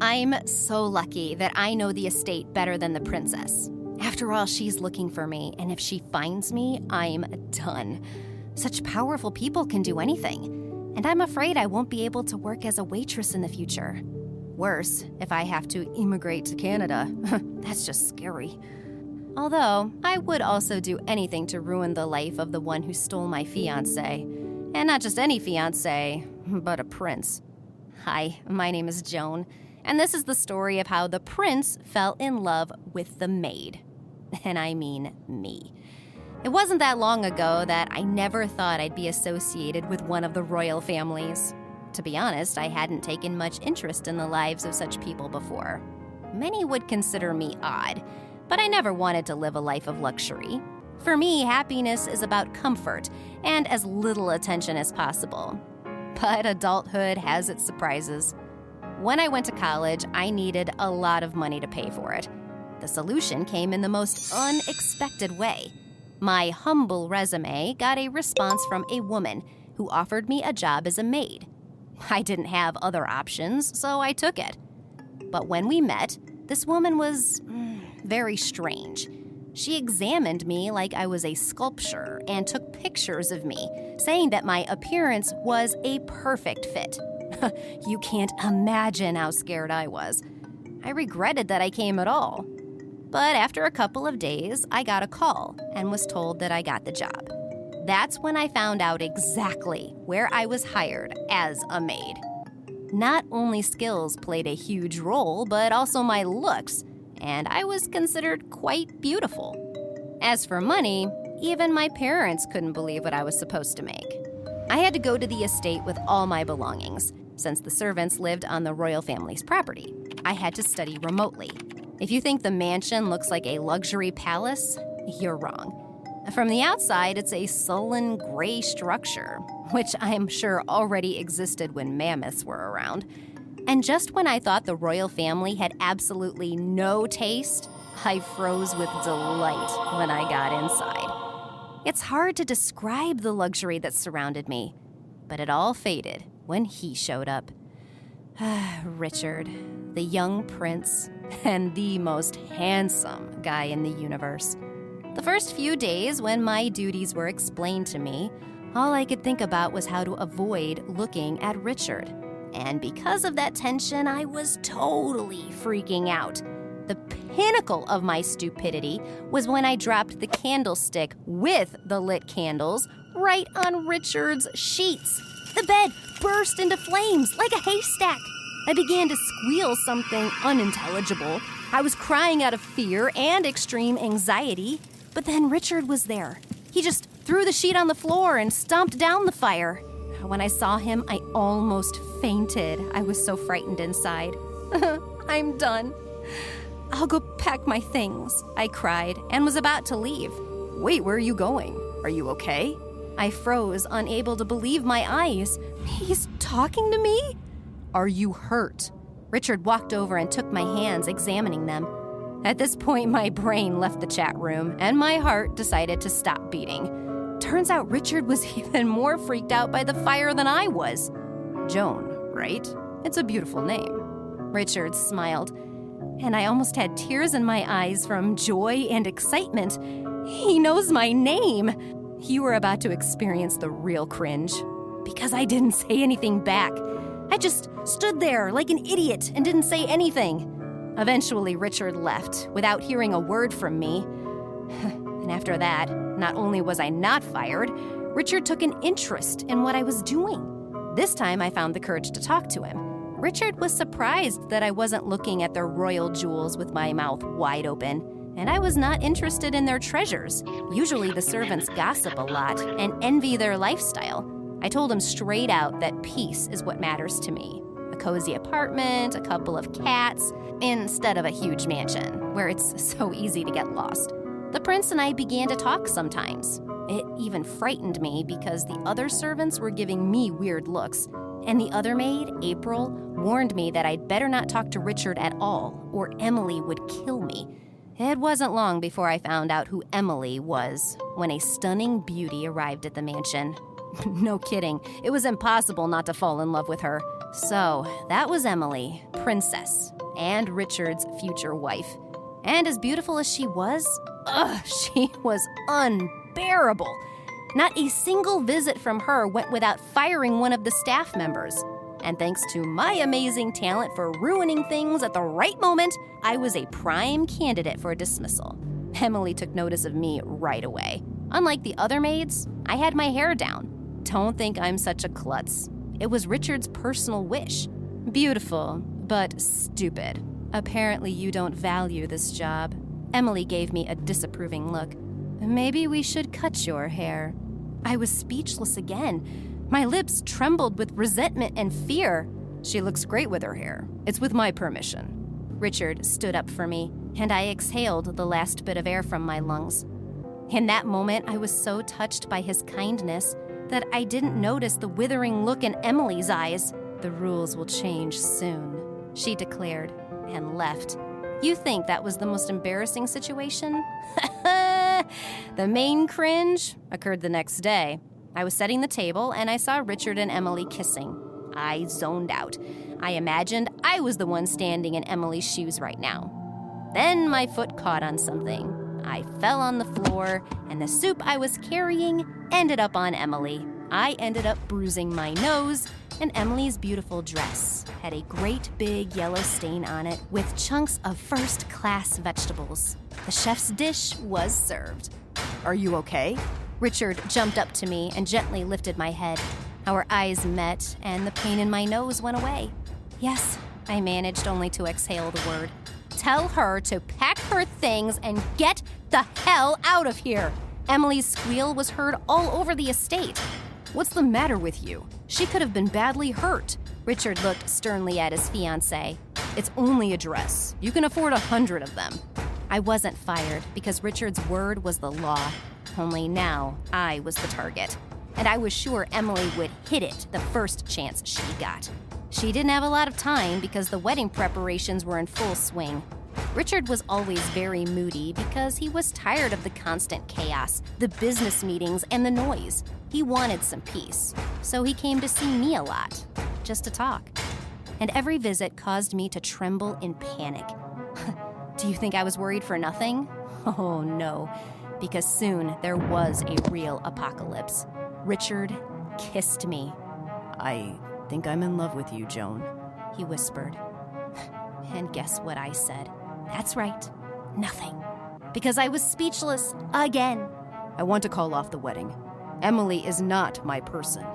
I'm so lucky that I know the estate better than the princess. After all, she's looking for me, and if she finds me, I'm done. Such powerful people can do anything, and I'm afraid I won't be able to work as a waitress in the future. Worse, if I have to immigrate to Canada. That's just scary. Although, I would also do anything to ruin the life of the one who stole my fiancé. And not just any fiancé, but a prince. Hi, my name is Joan, and this is the story of how the prince fell in love with the maid. And I mean me. It wasn't that long ago that I never thought I'd be associated with one of the royal families. To be honest, I hadn't taken much interest in the lives of such people before. Many would consider me odd, but I never wanted to live a life of luxury. For me, happiness is about comfort and as little attention as possible. But adulthood has its surprises. When I went to college, I needed a lot of money to pay for it. The solution came in the most unexpected way. My humble resume got a response from a woman who offered me a job as a maid. I didn't have other options, so I took it. But when we met, this woman was very strange. She examined me like I was a sculpture and took pictures of me, saying that my appearance was a perfect fit. You can't imagine how scared I was. I regretted that I came at all. But after a couple of days, I got a call and was told that I got the job. That's when I found out exactly where I was hired as a maid. Not only skills played a huge role, but also my looks, and I was considered quite beautiful. As for money, even my parents couldn't believe what I was supposed to make. I had to go to the estate with all my belongings, since the servants lived on the royal family's property. I had to study remotely. If you think the mansion looks like a luxury palace, you're wrong. From the outside, it's a sullen gray structure, which I'm sure already existed when mammoths were around. And just when I thought the royal family had absolutely no taste, I froze with delight when I got inside. It's hard to describe the luxury that surrounded me, but it all faded when he showed up. Richard, the young prince, and the most handsome guy in the universe. The first few days when my duties were explained to me, all I could think about was how to avoid looking at Richard. And because of that tension, I was totally freaking out. The pinnacle of my stupidity was when I dropped the candlestick with the lit candles right on Richard's sheets. The bed burst into flames like a haystack. I began to squeal something unintelligible. I was crying out of fear and extreme anxiety. But then Richard was there. He just threw the sheet on the floor and stomped down the fire. When I saw him, I almost fainted. I was so frightened inside. I'm done. I'll go pack my things, I cried, and was about to leave. Wait, where are you going? Are you okay? I froze, unable to believe my eyes. He's talking to me? Are you hurt? Richard walked over and took my hands, examining them. At this point, my brain left the chat room, and my heart decided to stop beating. Turns out Richard was even more freaked out by the fire than I was. Joan, right? It's a beautiful name. Richard smiled, and I almost had tears in my eyes from joy and excitement. He knows my name. You were about to experience the real cringe, because I didn't say anything back. I just stood there like an idiot and didn't say anything. Eventually, Richard left without hearing a word from me. And after that, not only was I not fired, Richard took an interest in what I was doing. This time, I found the courage to talk to him. Richard was surprised that I wasn't looking at their royal jewels with my mouth wide open, and I was not interested in their treasures. Usually, the servants gossip a lot and envy their lifestyle. I told him straight out that peace is what matters to me. A cozy apartment, a couple of cats, instead of a huge mansion, where it's so easy to get lost. The prince and I began to talk sometimes. It even frightened me because the other servants were giving me weird looks, and the other maid, April, warned me that I'd better not talk to Richard at all, or Emily would kill me. It wasn't long before I found out who Emily was, when a stunning beauty arrived at the mansion. No kidding, it was impossible not to fall in love with her. So, that was Emily, Princess, and Richard's future wife. And as beautiful as she was, she was unbearable. Not a single visit from her went without firing one of the staff members. And thanks to my amazing talent for ruining things at the right moment, I was a prime candidate for dismissal. Emily took notice of me right away. Unlike the other maids, I had my hair down. Don't think I'm such a klutz. It was Richard's personal wish. Beautiful, but stupid. Apparently you don't value this job. Emily gave me a disapproving look. Maybe we should cut your hair. I was speechless again. My lips trembled with resentment and fear. She looks great with her hair. It's with my permission. Richard stood up for me, and I exhaled the last bit of air from my lungs. In that moment, I was so touched by his kindness that I didn't notice the withering look in Emily's eyes. The rules will change soon, she declared, and left. You think that was the most embarrassing situation? The main cringe occurred the next day. I was setting the table and I saw Richard and Emily kissing. I zoned out. I imagined I was the one standing in Emily's shoes right now. Then my foot caught on something. I fell on the floor, and the soup I was carrying ended up on Emily. I ended up bruising my nose, and Emily's beautiful dress had a great big yellow stain on it with chunks of first-class vegetables. The chef's dish was served. Are you okay? Richard jumped up to me and gently lifted my head. Our eyes met, and the pain in my nose went away. Yes, I managed only to exhale the word. Tell her to pack her things and get the hell out of here. Emily's squeal was heard all over the estate. What's the matter with you? She could have been badly hurt. Richard looked sternly at his fiancée. It's only a dress. You can afford 100 of them. I wasn't fired because Richard's word was the law. Only now I was the target. And I was sure Emily would hit it the first chance she got. She didn't have a lot of time because the wedding preparations were in full swing. Richard was always very moody because he was tired of the constant chaos, the business meetings, and the noise. He wanted some peace, so he came to see me a lot, just to talk. And every visit caused me to tremble in panic. Do you think I was worried for nothing? Oh no, because soon there was a real apocalypse. Richard kissed me. I think I'm in love with you, Joan, he whispered. And guess what I said? That's right, nothing. Because I was speechless again. I want to call off the wedding. Emily is not my person.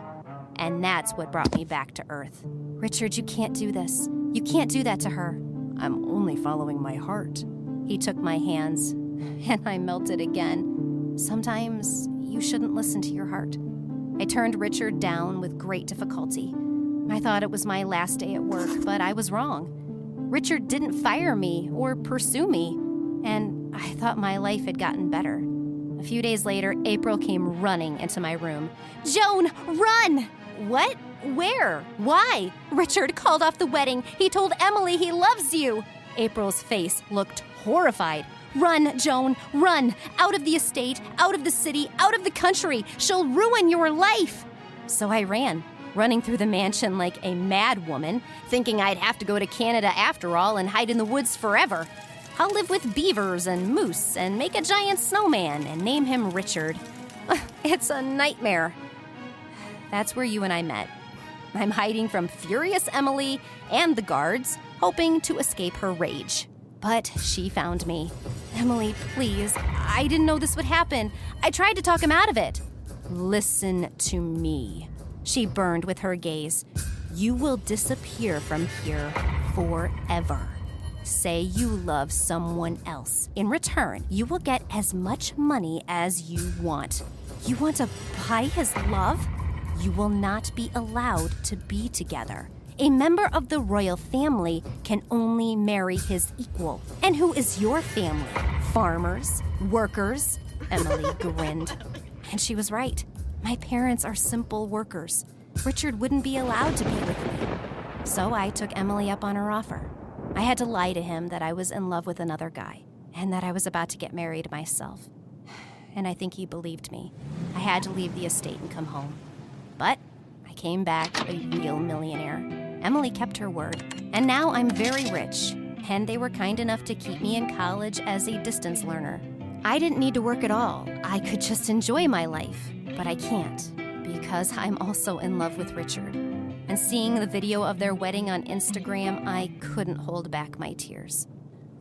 And that's what brought me back to Earth. Richard, you can't do this. You can't do that to her. I'm only following my heart. He took my hands, and I melted again. Sometimes you shouldn't listen to your heart. I turned Richard down with great difficulty. I thought it was my last day at work, but I was wrong. Richard didn't fire me or pursue me, and I thought my life had gotten better. A few days later, April came running into my room. Joan, run! What? Where? Why? Richard called off the wedding. He told Emily he loves you. April's face looked horrified. Run, Joan, run! Out of the estate, out of the city, out of the country. She'll ruin your life. So I ran, running through the mansion like a mad woman, thinking I'd have to go to Canada after all and hide in the woods forever. I'll live with beavers and moose and make a giant snowman and name him Richard. It's a nightmare. That's where you and I met. I'm hiding from furious Emily and the guards, hoping to escape her rage. But she found me. Emily, please, I didn't know this would happen. I tried to talk him out of it. Listen to me. She burned with her gaze. You will disappear from here forever. Say you love someone else. In return, you will get as much money as you want. You want to buy his love? You will not be allowed to be together. A member of the royal family can only marry his equal. And who is your family? Farmers? Workers? Emily grinned. And she was right. My parents are simple workers. Richard wouldn't be allowed to be with me. So I took Emily up on her offer. I had to lie to him that I was in love with another guy and that I was about to get married myself. And I think he believed me. I had to leave the estate and come home. But I came back a real millionaire. Emily kept her word, and now I'm very rich, and they were kind enough to keep me in college as a distance learner. I didn't need to work at all. I could just enjoy my life, but I can't because I'm also in love with Richard. And seeing the video of their wedding on Instagram, I couldn't hold back my tears.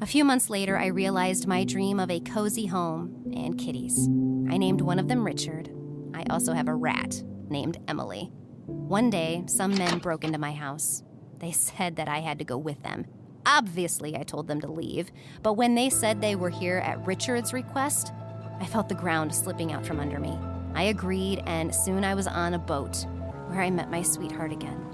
A few months later, I realized my dream of a cozy home and kitties. I named one of them Richard. I also have a rat named Emily. One day, some men broke into my house. They said that I had to go with them. Obviously, I told them to leave, but when they said they were here at Richard's request, I felt the ground slipping out from under me. I agreed, and soon I was on a boat, where I met my sweetheart again.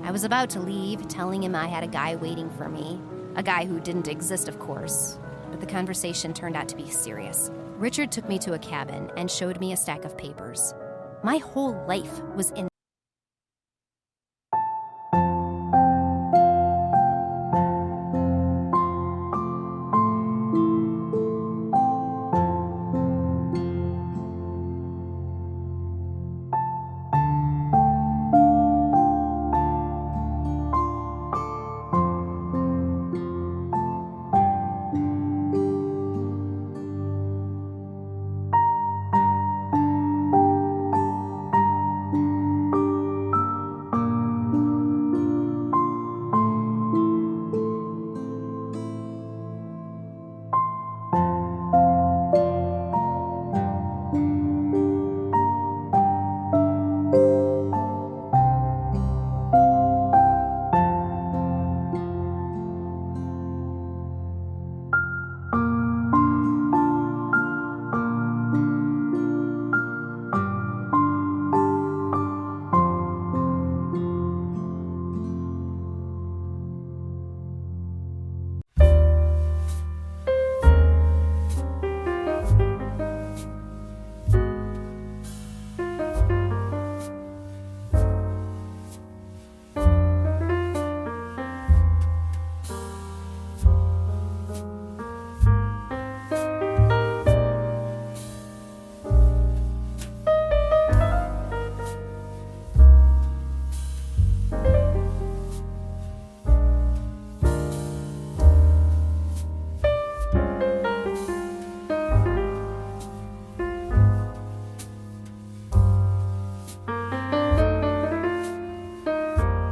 I was about to leave, telling him I had a guy waiting for me, a guy who didn't exist, of course, but the conversation turned out to be serious. Richard took me to a cabin and showed me a stack of papers. My whole life was in